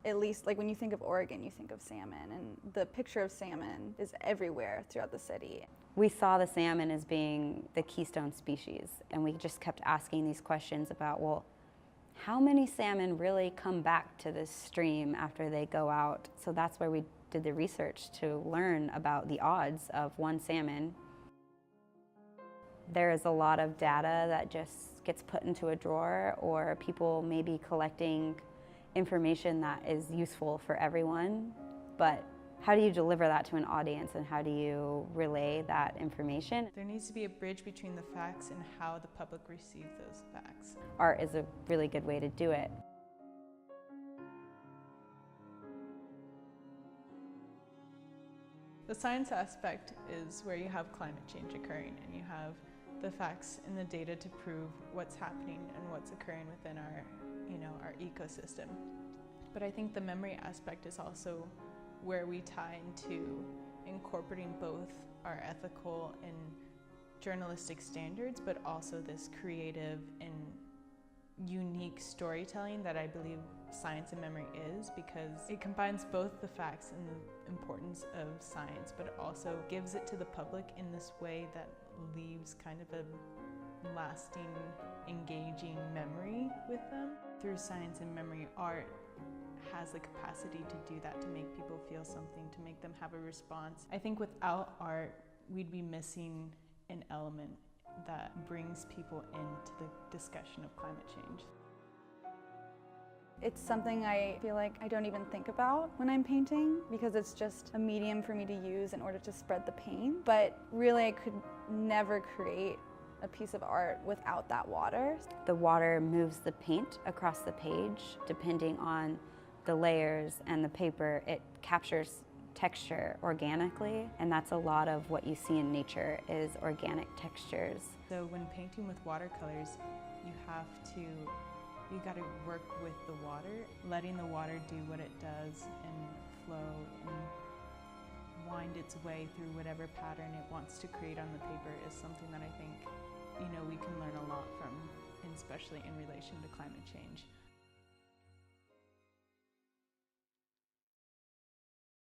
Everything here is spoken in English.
At least, like when you think of Oregon, you think of salmon, and the picture of salmon is everywhere throughout the city. We saw the salmon as being the keystone species, and we just kept asking these questions about, well, how many salmon really come back to this stream after they go out? So that's where we did the research to learn about the odds of one salmon. There is a lot of data that just gets put into a drawer, or people may be collecting information that is useful for everyone, but how do you deliver that to an audience, and how do you relay that information? There needs to be a bridge between the facts and how the public receives those facts. Art is a really good way to do it. The science aspect is where you have climate change occurring and you have the facts and the data to prove what's happening and what's occurring within our ecosystem. But I think the memory aspect is also where we tie into incorporating both our ethical and journalistic standards, but also this creative and unique storytelling that I believe science and memory is, because it combines both the facts and the importance of science, but it also gives it to the public in this way that leaves kind of a lasting, engaging memory with them. Through science and memory, art has the capacity to do that, to make people feel something, to make them have a response. I think without art, we'd be missing an element that brings people into the discussion of climate change. It's something I feel like I don't even think about when I'm painting, because it's just a medium for me to use in order to spread the paint. But really, I could never create a piece of art without that water. The water moves the paint across the page. Depending on the layers and the paper, it captures texture organically, and that's a lot of what you see in nature is organic textures. So when painting with watercolors, you got to work with the water, letting the water do what it does and flow and wind its way through whatever pattern it wants to create on the paper is something that I think we can learn a lot from, and especially in relation to climate change.